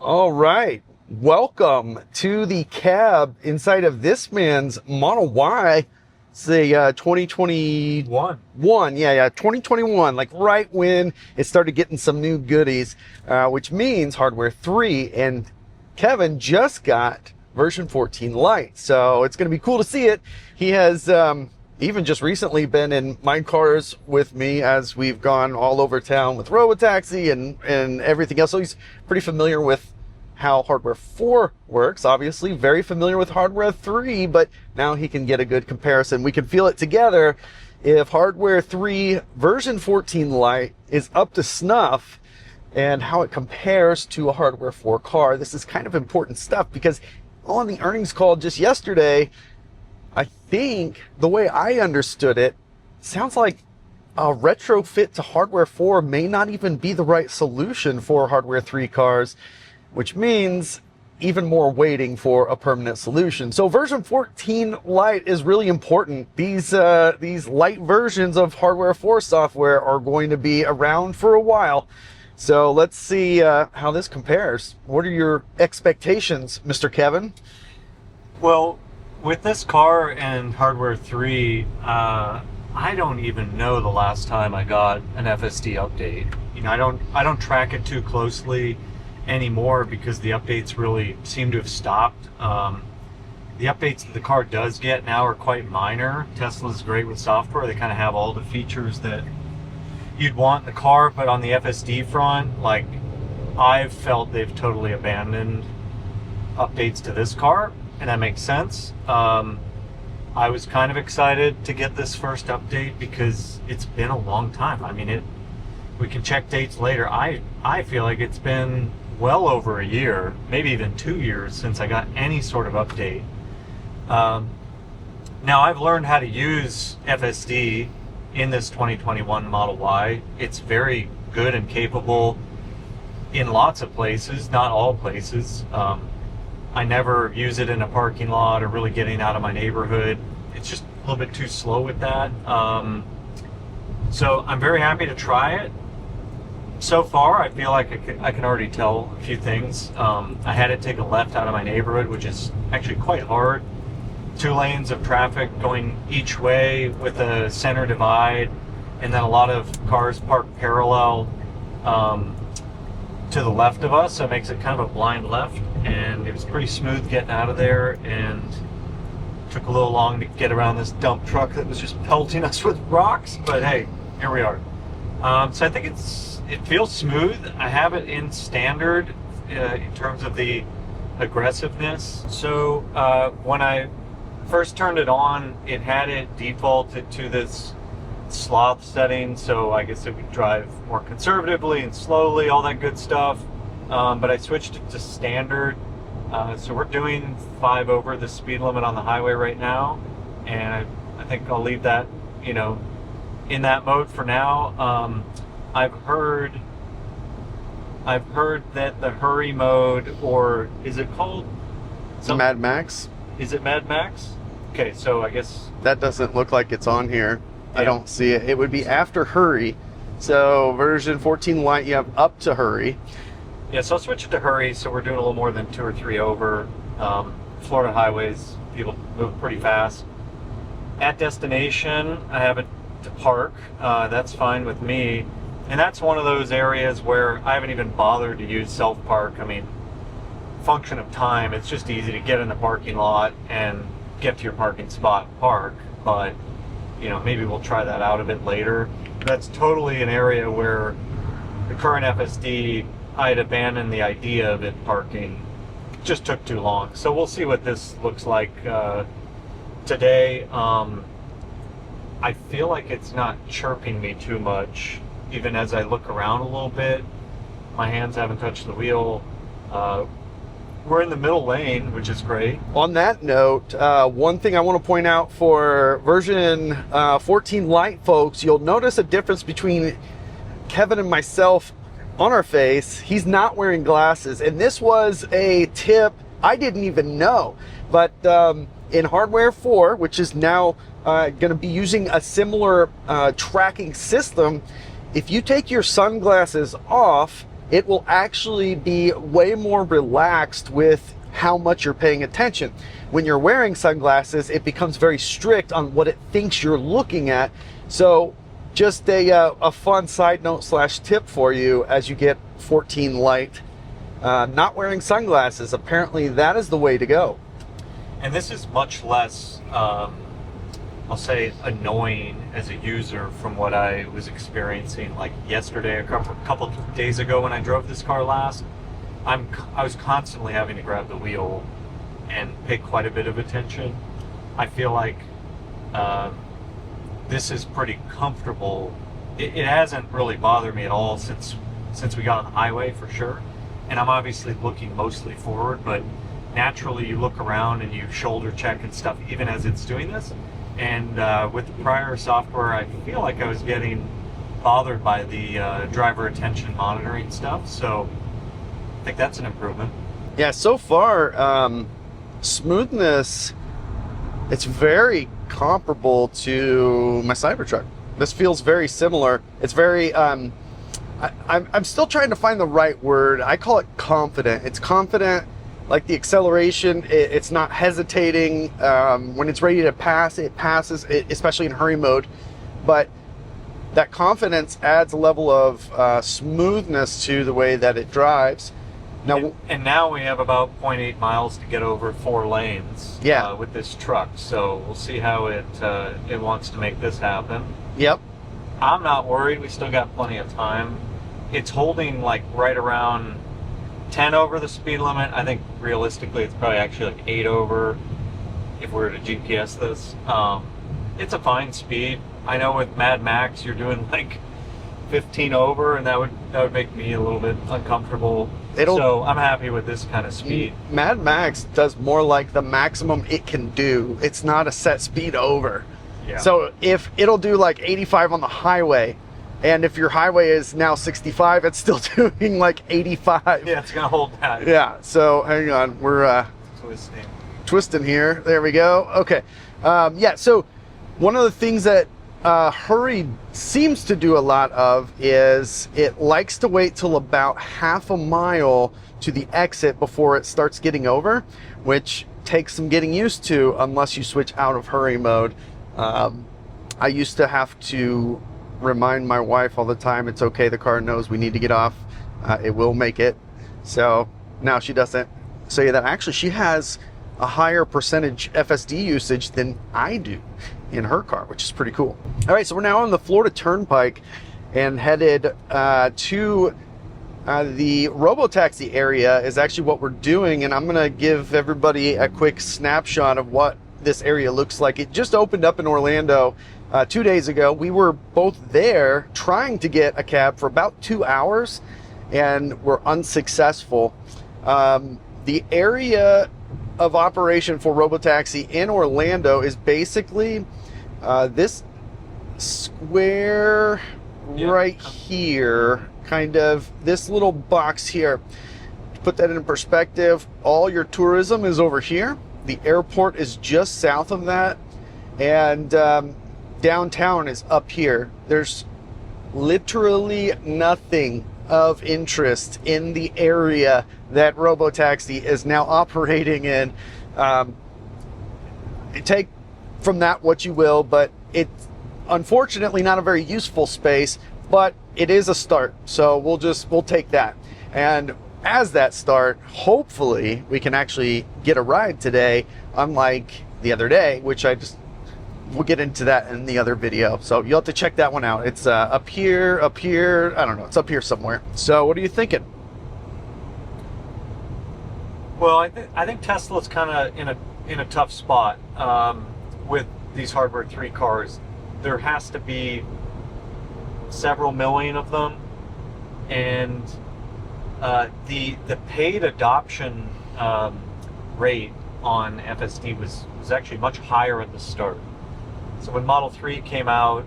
All right. Welcome to the cab inside of this man's Model Y. It's the 2021. Yeah, 2021, like right when it started getting some new goodies, which means Hardware 3. And Kevin just got version 14 Lite. So it's going to be cool to see it. He has even just recently been in my cars with me as we've gone all over town with Robotaxi and everything else. So he's pretty familiar with how Hardware 4 works, obviously very familiar with Hardware 3, but now he can get a good comparison. We can feel it together if Hardware 3 version 14 Lite is up to snuff and how it compares to a Hardware 4 car. This is kind of important stuff because on the earnings call just yesterday, I think the way I understood it, sounds like a retrofit to Hardware 4 may not even be the right solution for Hardware 3 cars, which means even more waiting for a permanent solution. So version 14 Lite is really important. These light versions of Hardware 4 software are going to be around for a while. So let's see how this compares. What are your expectations, Mr. Kevin? Well, with this car and Hardware 3, I don't even know the last time I got an FSD update. You know, I don't track it too closely anymore because the updates really seem to have stopped. The updates that the car does get now are quite minor. Tesla's great with software. They kind of have all the features that you'd want in the car, but on the FSD front, like, I've felt they've totally abandoned updates to this car, and that makes sense. I was kind of excited to get this first update because it's been a long time. I mean, we can check dates later. I feel like it's been well over a year, maybe even 2 years since I got any sort of update. Now I've learned how to use FSD in this 2021 Model Y. It's very good and capable in lots of places, not all places. I never use it in a parking lot or really getting out of my neighborhood. It's just a little bit too slow with that. So I'm very happy to try it. So far, I feel like I can already tell a few things. I had it take a left out of my neighborhood, which is actually quite hard. 2 lanes of traffic going each way with a center divide, and then a lot of cars parked parallel to the left of us, so it makes it kind of a blind left. And it was pretty smooth getting out of there, and took a little long to get around this dump truck that was just pelting us with rocks, but hey, here we are. So I think it feels smooth. I have it in standard in terms of the aggressiveness. So when I first turned it on, it had it defaulted to this sloth setting, so I guess it would drive more conservatively and slowly, all that good stuff. But I switched it to standard. So we're doing 5 over the speed limit on the highway right now, and I think I'll leave that, you know, in that mode for now. I've heard that the hurry mode, or is it called Mad Max? Is it Mad Max? Okay, so I guess that doesn't look like it's on here. Yeah. I don't see it. It would be after hurry. So version 14 Lite, you have up to hurry. Yeah, so I'll switch it to hurry, so we're doing a little more than 2 or 3 over. Florida highways, people move pretty fast. At destination, I have it to park. That's fine with me. And that's one of those areas where I haven't even bothered to use self-park. I mean, function of time, it's just easy to get in the parking lot and get to your parking spot and park. But, you know, maybe we'll try that out a bit later. That's totally an area where the current FSD, I'd abandoned the idea of it parking. It just took too long. So we'll see what this looks like today. I feel like it's not chirping me too much, even as I look around a little bit. My hands haven't touched the wheel. We're in the middle lane, which is great. On that note, one thing I want to point out for version 14 Lite folks, you'll notice a difference between Kevin and myself on our face. He's not wearing glasses, and this was a tip I didn't even know. But in Hardware 4, which is now going to be using a similar tracking system, if you take your sunglasses off, it will actually be way more relaxed with how much you're paying attention. When you're wearing sunglasses, it becomes very strict on what it thinks you're looking at. So just a fun side note slash tip for you as you get 14 Lite. Not wearing sunglasses, apparently that is the way to go. And this is much less, I'll say, annoying as a user from what I was experiencing like yesterday, a couple of days ago when I drove this car last. I was constantly having to grab the wheel and pay quite a bit of attention. I feel like this is pretty comfortable. It hasn't really bothered me at all since we got on the highway, for sure. And I'm obviously looking mostly forward, but naturally you look around and you shoulder check and stuff even as it's doing this. And with the prior software, I feel like I was getting bothered by the driver attention monitoring stuff. So I think that's an improvement. Yeah, so far, smoothness, it's very comparable to my Cybertruck. This feels very similar. It's very, I'm still trying to find the right word. I call it confident. It's confident, like the acceleration, it's not hesitating. When it's ready to pass, it passes, especially in hurry mode. But that confidence adds a level of smoothness to the way that it drives. Now, and now we have about 0.8 miles to get over 4 lanes with this truck. So we'll see how it wants to make this happen. Yep. I'm not worried. We still got plenty of time. It's holding like right around 10 over the speed limit. I think realistically it's probably actually like 8 over if we were to GPS this. It's a fine speed. I know with Mad Max you're doing like 15 over, and that would make me a little bit uncomfortable. So I'm happy with this kind of speed. Mad Max does more like the maximum it can do. It's not a set speed over. Yeah. So if it'll do like 85 on the highway, and if your highway is now 65, it's still doing like 85. Yeah, it's gonna hold that. Yeah, so hang on, we're twisting here. There we go. Okay. Yeah, so one of the things that Hurry seems to do a lot of is it likes to wait till about half a mile to the exit before it starts getting over, which takes some getting used to unless you switch out of hurry mode. I used to have to remind my wife all the time, it's okay, the car knows we need to get off, it will make it. So now she doesn't say that. Actually, she has a higher percentage FSD usage than I do in her car, which is pretty cool. All right, so we're now on the Florida Turnpike and headed to the Robotaxi area is actually what we're doing, and I'm gonna give everybody a quick snapshot of what this area looks like. It just opened up in Orlando 2 days ago. We were both there trying to get a cab for about 2 hours and were unsuccessful. The area of operation for Robotaxi in Orlando is basically this square right here, kind of this little box here. To put that in perspective, all your tourism is over here. The airport is just south of that, and downtown is up here. There's literally nothing of interest in the area that Robotaxi is now operating in. Take from that what you will, but it's unfortunately not a very useful space, but it is a start. So we'll take that. And as that start, hopefully we can actually get a ride today, unlike the other day, which we'll get into that in the other video. So you'll have to check that one out. It's up here, I don't know, it's up here somewhere. So what are you thinking? Well, I think Tesla's kind of in a tough spot with these Hardware 3 cars. There has to be several million of them, and the paid adoption rate on FSD was actually much higher at the start. So when Model 3 came out,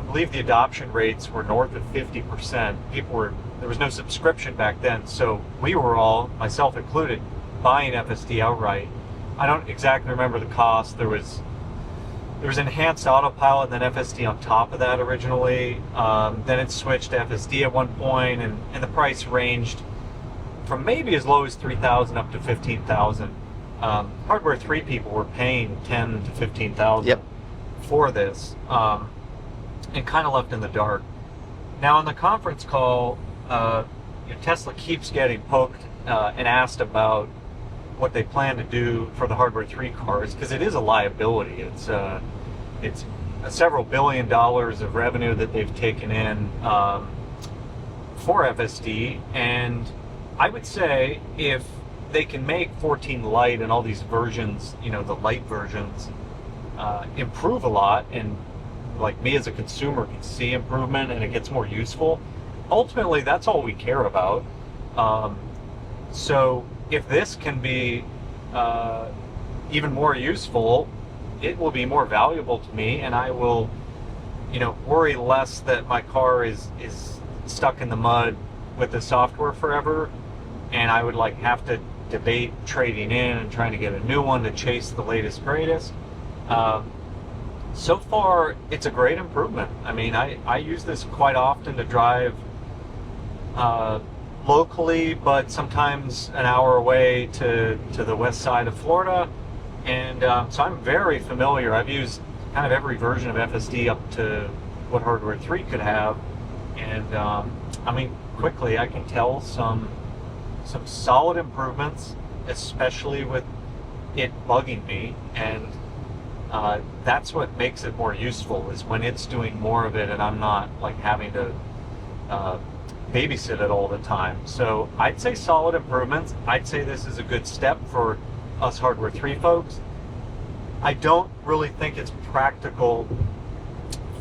I believe the adoption rates were north of 50%. There was no subscription back then, so we were all, myself included, buying FSD outright. I don't exactly remember the cost. There was there was enhanced autopilot and then FSD on top of that originally. Then it switched to FSD at one point, and the price ranged from maybe as low as 3,000 up to 15,000. Hardware 3 people were paying 10 to 15,000 Yep. for this, and kind of left in the dark. Now on the conference call, Tesla keeps getting poked and asked about what they plan to do for the Hardware 3 cars, because it is a liability. It's several $1 billion of revenue that they've taken in for FSD, and I would say if they can make 14 Lite and all these versions, the Lite versions, improve a lot, and like me as a consumer can see improvement and it gets more useful, ultimately that's all we care about. So if this can be even more useful, it will be more valuable to me, and I will, worry less that my car is stuck in the mud with the software forever, and I would have to debate trading in and trying to get a new one to chase the latest greatest. So far, it's a great improvement. I mean, I use this quite often to drive locally, but sometimes an hour away to the west side of Florida. And so I'm very familiar. I've used kind of every version of FSD up to what Hardware 3 could have. And I mean, quickly I can tell some solid improvements, especially with it bugging me. And that's what makes it more useful, is when it's doing more of it and I'm not having to babysit it all the time. So I'd say solid improvements. I'd say this is a good step for us Hardware 3 folks. I don't really think it's practical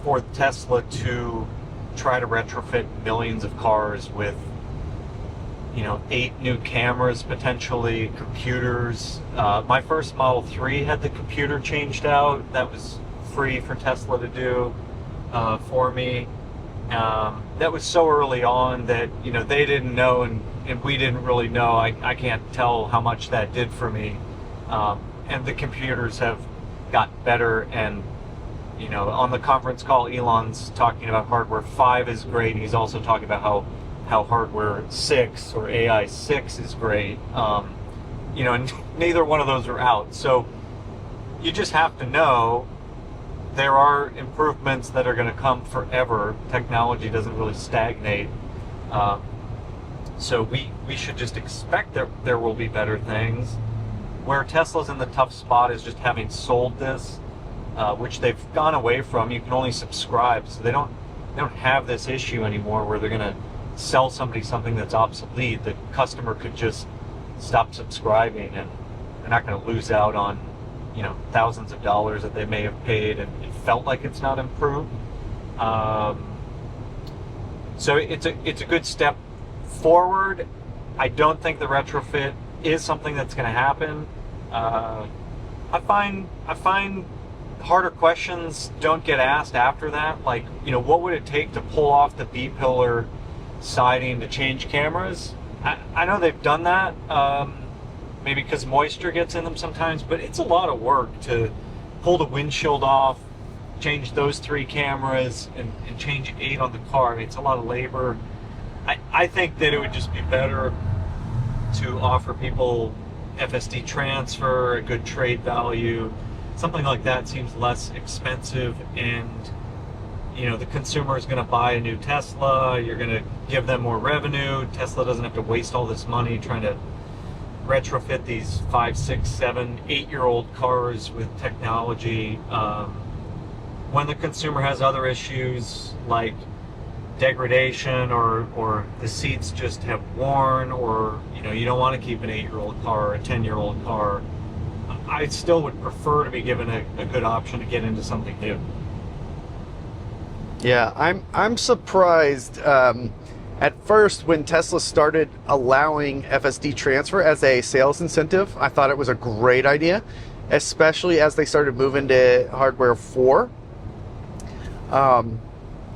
for Tesla to try to retrofit millions of cars with 8 new cameras, potentially computers. My first Model 3 had the computer changed out. That was free for Tesla to do for me. That was so early on that they didn't know, and we didn't really know. I can't tell how much that did for me. And the computers have gotten better, and on the conference call, Elon's talking about Hardware 5 is great. He's also talking about how Hardware 6 or AI 6 is great. And neither one of those are out. So you just have to know there are improvements that are going to come forever. Technology doesn't really stagnate. So we should just expect that there will be better things. Where Tesla's in the tough spot is just having sold this, which they've gone away from. You can only subscribe, so they don't have this issue anymore where they're going to sell somebody something that's obsolete. The customer could just stop subscribing, and they're not going to lose out on thousands of dollars that they may have paid, and it felt like it's not improved. So it's a good step forward. I don't think the retrofit is something that's going to happen. I find harder questions don't get asked after that. What would it take to pull off the B-pillar siding to change cameras? I know they've done that, maybe because moisture gets in them sometimes, but it's a lot of work to pull the windshield off, change those 3 cameras, and change 8 on the car. I mean, it's a lot of labor. I think that it would just be better to offer people FSD transfer, a good trade value. Something like that seems less expensive, and the consumer is going to buy a new Tesla. You're going to give them more revenue. Tesla doesn't have to waste all this money trying to retrofit these 5, 6, 7, 8-year-old cars with technology. When the consumer has other issues like degradation, or the seats just have worn, or you don't want to keep an 8-year-old car or a 10-year-old car, I still would prefer to be given a good option to get into something new. Yeah, I'm surprised. At first, when Tesla started allowing FSD transfer as a sales incentive, I thought it was a great idea, especially as they started moving to Hardware 4.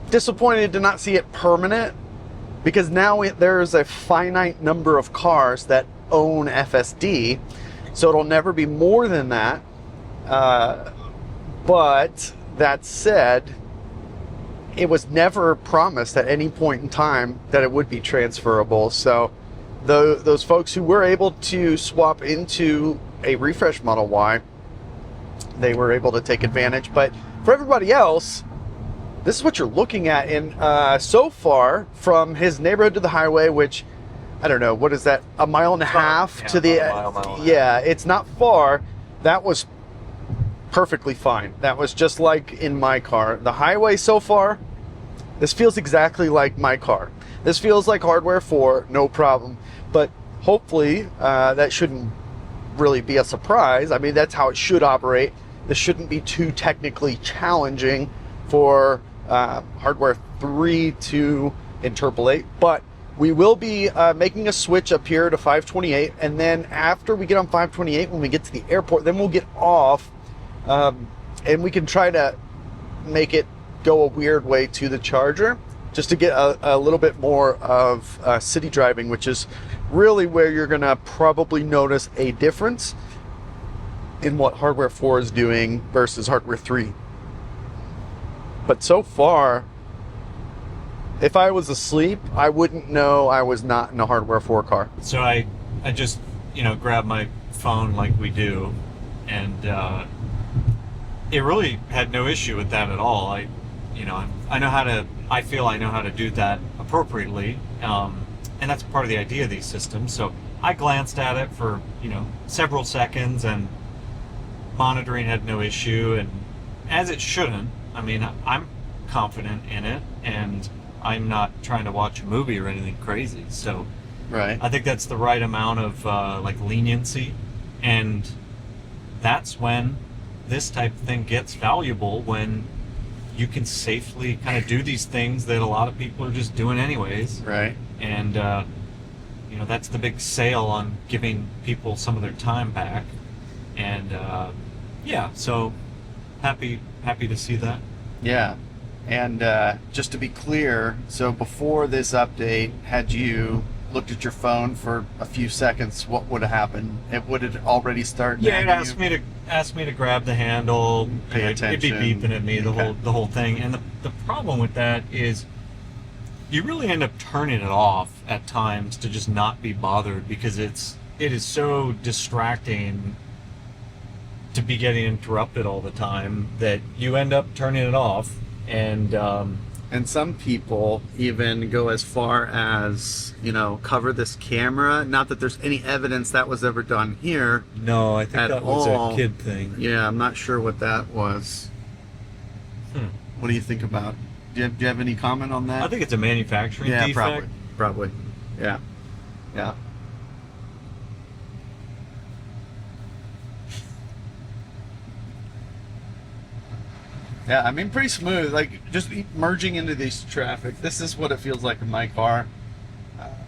Disappointed to not see it permanent, because now there's a finite number of cars that own FSD, so it'll never be more than that. But that said, it was never promised at any point in time that it would be transferable. So those folks who were able to swap into a refresh Model Y, they were able to take advantage. But for everybody else, this is what you're looking at. And so far, from his neighborhood to the highway, which, I don't know, what is that, a mile and a half to the... Yeah, it's not far. That was perfectly fine. That was just like in my car. The highway so far, this feels exactly like my car. This feels like hardware 4, no problem. But hopefully that shouldn't really be a surprise. I mean, that's how it should operate. This shouldn't be too technically challenging for hardware 3 to interpolate. But we will be making a switch up here to 528. And then after we get on 528, when we get to the airport, then we'll get off. And we can try to make it go a weird way to the charger, just to get a little bit more of city driving, which is really where you're gonna probably notice a difference in what hardware 4 is doing versus hardware 3. But so far, if I was asleep, I wouldn't know I was not in a hardware 4 car. So I just, grabbed my phone like we do, and it really had no issue with that at all. I feel I know how to do that appropriately, and that's part of the idea of these systems. So I glanced at it for several seconds, and monitoring had no issue, and as it shouldn't. I mean, I'm confident in it, and I'm not trying to watch a movie or anything crazy. So right, I think that's the right amount of leniency, and that's when this type of thing gets valuable, when you can safely kind of do these things that a lot of people are just doing anyways. Right. And that's the big sale on giving people some of their time back. And so happy to see that. Yeah. And just to be clear, so before this update, had you looked at your phone for a few seconds, what would have happened? It would have already started. Yeah, it asked me to grab the handle. Pay attention. It'd be beeping at me the whole thing. And the problem with that is you really end up turning it off at times to just not be bothered, because it is so distracting to be getting interrupted all the time that you end up turning it off. And some people even go as far as, cover this camera. Not that there's any evidence that was ever done here. No, I think that was a kid thing. Yeah, I'm not sure what that was. What do you think about it? Do you have any comment on that? I think it's a manufacturing defect. Probably. Yeah. Yeah, I mean, pretty smooth. Like, just merging into this traffic. This is what it feels like in my car.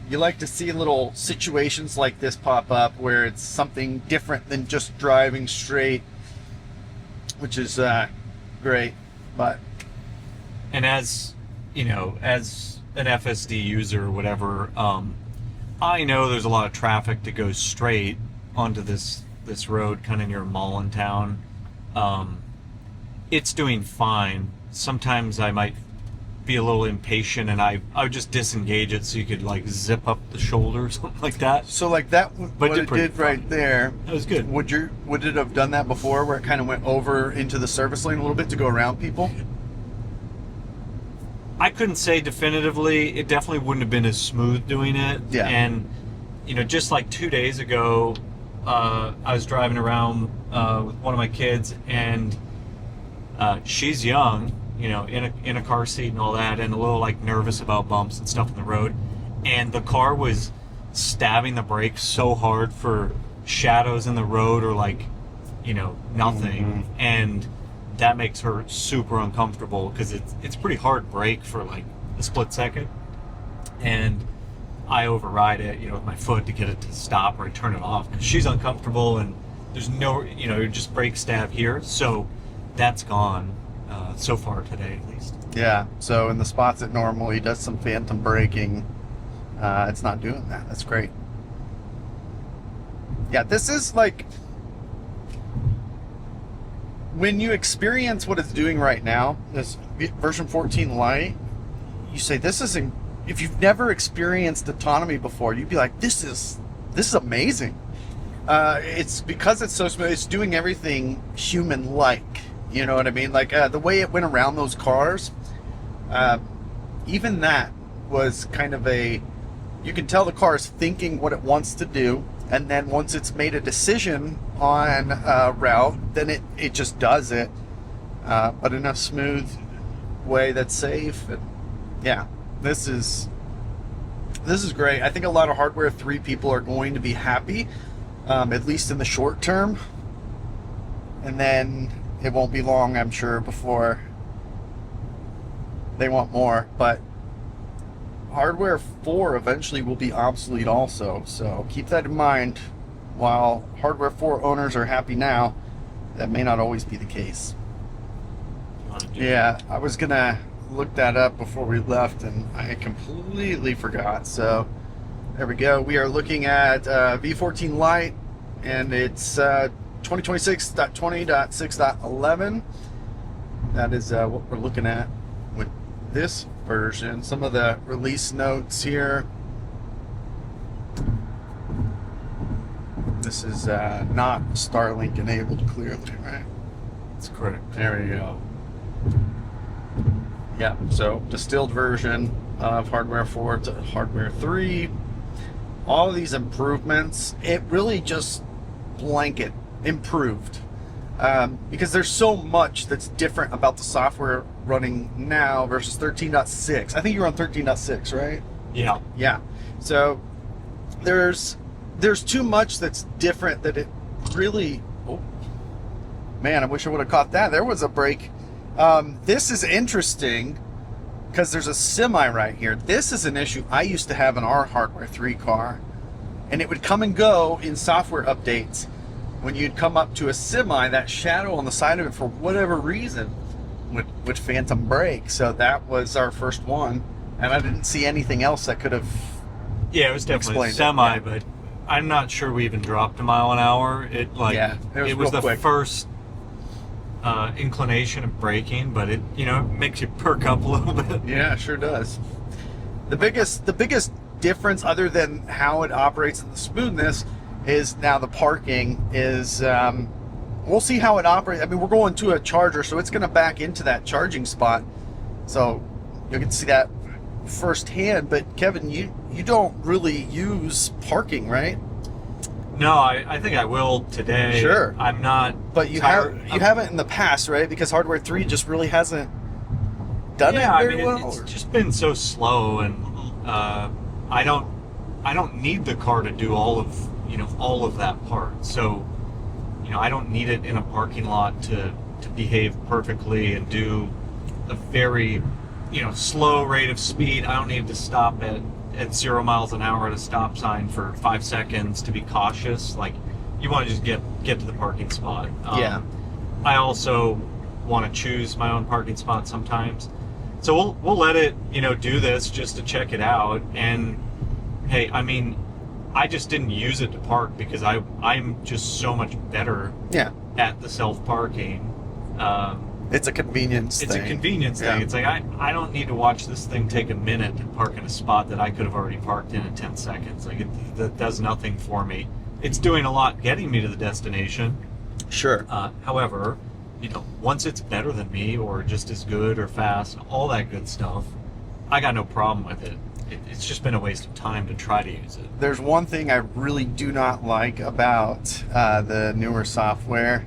You like to see little situations like this pop up where it's something different than just driving straight, which is great. And as as an FSD user or whatever, I know there's a lot of traffic that goes straight onto this road, kind of near Mullentown. It's doing fine. Sometimes I might be a little impatient, and I would just disengage it so you could zip up the shoulder or something like that. So that, what it did right there, that was good. Would it have done that before, where it kind of went over into the service lane a little bit to go around people? I couldn't say definitively. It definitely wouldn't have been as smooth doing it. Yeah. And just like 2 days ago, I was driving around with one of my kids, and she's young, in a car seat and all that, and a little nervous about bumps and stuff in the road. And the car was stabbing the brakes so hard for shadows in the road or nothing. Mm-hmm. And that makes her super uncomfortable, because it's pretty hard brake for a split second. And I override it, with my foot to get it to stop, or I turn it off because she's uncomfortable, and there's no, just brake stab here. So that's gone so far today, at least. Yeah. So in the spots that normally does some phantom braking, it's not doing that. That's great. Yeah, this is when you experience what it's doing right now, this version 14 Lite, you say this isn't. If you've never experienced autonomy before, you'd be like, this is amazing. It's because it's so smooth. It's doing everything human-like. You know what I mean? Like the way it went around those cars, even that was kind of you can tell the car is thinking what it wants to do, and then once it's made a decision on a route, then it just does it, but in a smooth way that's safe. And yeah, this is great. I think a lot of Hardware 3 people are going to be happy, at least in the short term, and then it won't be long, I'm sure, before they want more. But Hardware 4 eventually will be obsolete also, so keep that in mind. While Hardware 4 owners are happy now, that may not always be the case. Yeah, I was gonna look that up before we left and I completely forgot. So there we go. We are looking at V14 Lite, and it's 2026.20.6.11. That is what we're looking at with this version. Some of the release notes here. This is not Starlink enabled, clearly, right? That's correct. There we go. Yeah, so distilled version of Hardware 4 to Hardware 3. All of these improvements, it really just blanket improved. Because there's so much that's different about the software running now versus 13.6. I think you're on 13.6, right? Yeah. Yeah. So there's too much that's different that it really... Oh, man, I wish I would have caught that. There was a break. This is interesting because there's a semi right here. This is an issue I used to have in our Hardware 3 car, and it would come and go in software updates. When you'd come up to a semi, that shadow on the side of it, for whatever reason, would phantom brake. So that was our first one, and I didn't see anything else that could have... Yeah, it was definitely a semi, but I'm not sure we even dropped a mile an hour. It was the first inclination of braking, but it makes you perk up a little bit. Yeah, sure does. The biggest difference, other than how it operates and the smoothness, is now the parking is. We'll see how it operates. I mean, we're going to a charger, so it's going to back into that charging spot, so you can see that firsthand. But Kevin, you don't really use parking, right? No, I think I will today. Sure. I'm not. But you haven't in the past, right? Because Hardware 3 just really hasn't done it very well. It's just been so slow, and I don't need the car to do all of that part. So, I don't need it in a parking lot to behave perfectly and do a very, slow rate of speed. I don't need to stop at 0 miles an hour at a stop sign for 5 seconds to be cautious. Like, you want to just get to the parking spot. Yeah. I also want to choose my own parking spot sometimes. So we'll let it, do this just to check it out. And hey, I mean, I just didn't use it to park because I'm just so much better at the self-parking. It's a convenience thing. It's a convenience thing. It's like, I don't need to watch this thing take a minute to park in a spot that I could have already parked in 10 seconds. Like, that does nothing for me. It's doing a lot getting me to the destination. Sure. However, once it's better than me or just as good or fast, all that good stuff, I got no problem with it. It's just been a waste of time to try to use it. There's one thing I really do not like about the newer software,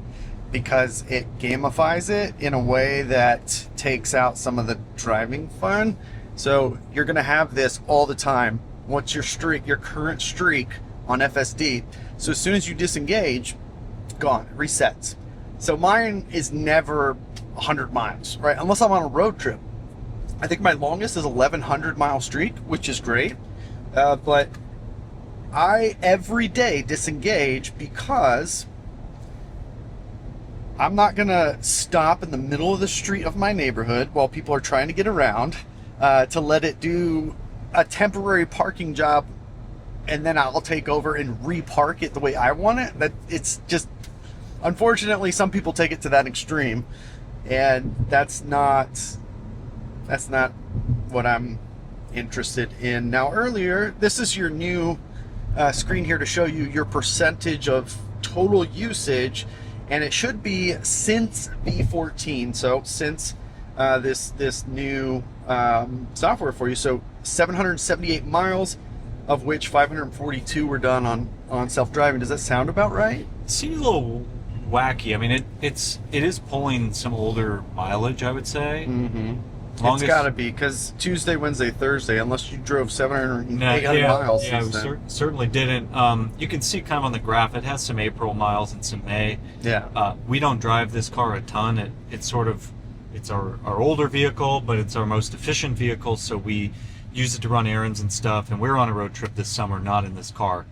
because it gamifies it in a way that takes out some of the driving fun. So you're going to have this all the time. What's your current streak on FSD? So as soon as you disengage, gone, it resets. So mine is never 100 miles, right? Unless I'm on a road trip. I think my longest is 1,100 mile streak, which is great. But I every day disengage because I'm not going to stop in the middle of the street of my neighborhood while people are trying to get around to let it do a temporary parking job, and then I'll take over and repark it the way I want it. It's just unfortunately, some people take it to that extreme, and that's not what I'm interested in. Now, earlier, this is your new screen here to show you your percentage of total usage, and it should be since V14. So since this new software for you. So 778 miles, of which 542 were done on self-driving. Does that sound about right? It seems a little wacky. I mean, it is pulling some older mileage, I would say. Mm-hmm. It's got to be, because Tuesday, Wednesday, Thursday, unless you drove 700, 800 miles. Yeah, we certainly didn't. You can see kind of on the graph, it has some April miles and some May. Yeah. We don't drive this car a ton. It's our older vehicle, but it's our most efficient vehicle, so we use it to run errands and stuff, and we're on a road trip this summer, not in this car.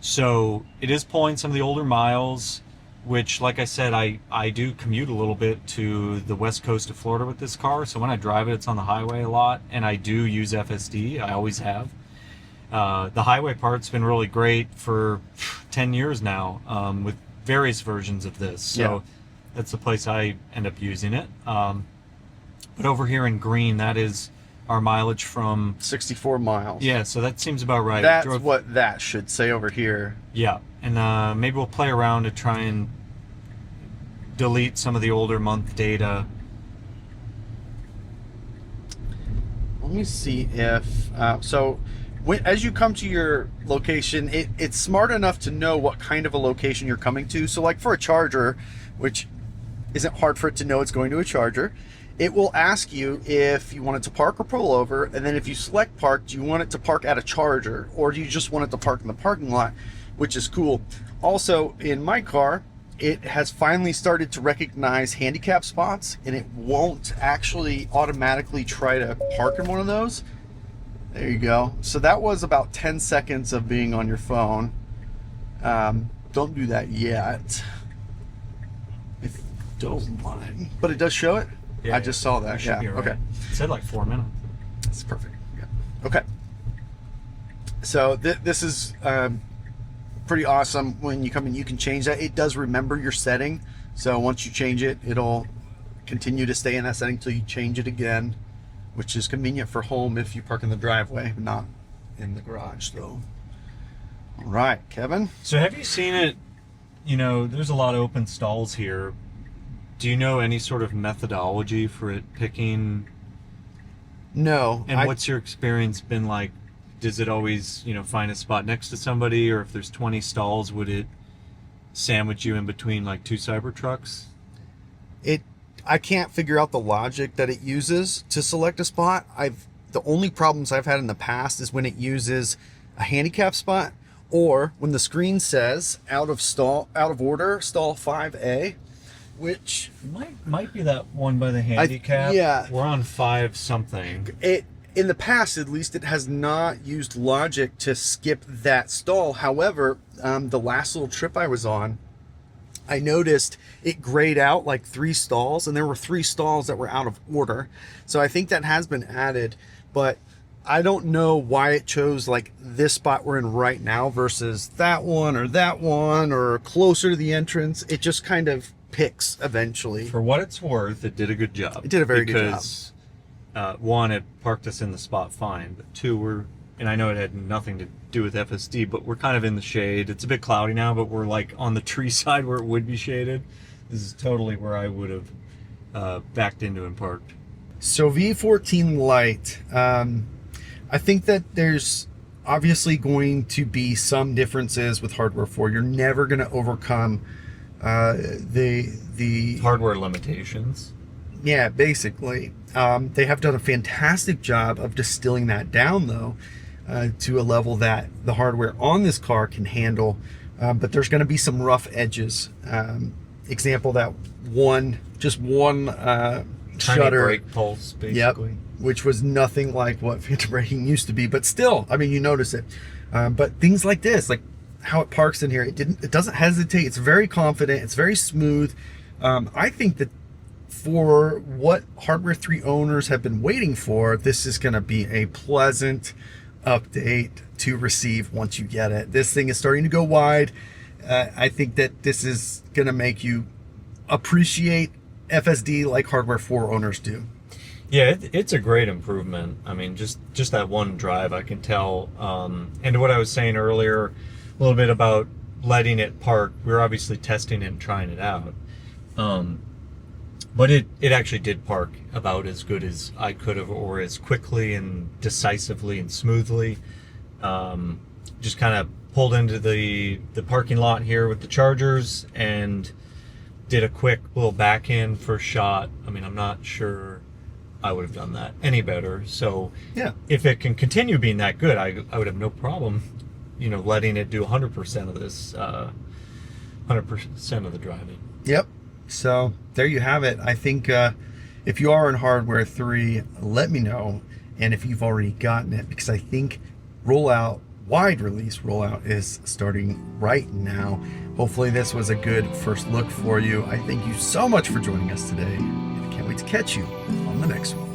So it is pulling some of the older miles, which, like I said, I do commute a little bit to the west coast of Florida with this car. So when I drive it, it's on the highway a lot, and I do use FSD. I always have. The highway part's been really great for 10 years now, with various versions of this. So yeah. That's the place I end up using it. But over here in green, that is our mileage from 64 miles. Yeah, so that seems about right. That's what that should say over here. Yeah, and maybe we'll play around to try and delete some of the older month data. Let me see if as you come to your location, it's smart enough to know what kind of a location you're coming to. So like for a charger, which isn't hard for it to know it's going to a charger, it will ask you if you want it to park or pull over, and then if you select park, do you want it to park at a charger, or do you just want it to park in the parking lot, which is cool. Also, in my car, it has finally started to recognize handicap spots, and it won't actually automatically try to park in one of those. There you go. So that was about 10 seconds of being on your phone. Don't do that yet, if you don't mind. But it does show it? Yeah, I just saw that. Yeah. Right. Okay. It said like 4 minutes. That's perfect. Yeah. Okay. So this is pretty awesome. When you come in, you can change that. It does remember your setting. So once you change it, it'll continue to stay in that setting until you change it again, which is convenient for home if you park in the driveway, not in the garage though. All right, Kevin. So have you seen it? You know, there's a lot of open stalls here. Do you know any sort of methodology for it picking? No. And what's your experience been like? Does it always, find a spot next to somebody, or if there's 20 stalls, would it sandwich you in between like 2 Cybertrucks? I can't figure out the logic that it uses to select a spot. The only problems I've had in the past is when it uses a handicap spot, or when the screen says out of order, stall 5A, which might be that one by the handicap. Yeah. We're on 5 something. In the past, at least, it has not used logic to skip that stall. However, the last little trip I was on, I noticed it grayed out like 3 stalls, and there were 3 stalls that were out of order. So I think that has been added, but I don't know why it chose like this spot we're in right now versus that one or closer to the entrance. It just kind of picks eventually. For what it's worth, it did a good job. It did a very good job. Because 1, it parked us in the spot fine, but 2, and I know it had nothing to do with FSD, but we're kind of in the shade. It's a bit cloudy now, but we're like on the tree side where it would be shaded. This is totally where I would have backed into and parked. So V14 Lite, I think that there's obviously going to be some differences with hardware 4. You're never going to overcome the hardware limitations. Yeah, basically. They have done a fantastic job of distilling that down, though, to a level that the hardware on this car can handle. But there's going to be some rough edges. Example, that just one shutter brake pulse, basically. Yep, which was nothing like what phantom braking used to be. But still, I mean, you notice it. But things like this, like how it parks in here, it doesn't hesitate. It's very confident. It's very smooth. I think that for what Hardware 3 owners have been waiting for, this is going to be a pleasant update to receive once you get it. This thing is starting to go wide, I think that this is going to make you appreciate FSD like Hardware 4 owners do. Yeah, it's a great improvement. I mean, just that one drive, I can tell. And what I was saying earlier, a little bit about letting it park. We were obviously testing it and trying it out. But it actually did park about as good as I could have, or as quickly and decisively and smoothly. Just kind of pulled into the parking lot here with the chargers and did a quick little back in first shot. I mean, I'm not sure I would have done that any better. So yeah, if it can continue being that good, I would have no problem, letting it do 100% of this, 100% of the driving. Yep. So there you have it. I think if you are in Hardware 3, let me know. And if you've already gotten it, because I think wide release rollout is starting right now. Hopefully this was a good first look for you. I thank you so much for joining us today. And I can't wait to catch you on the next one.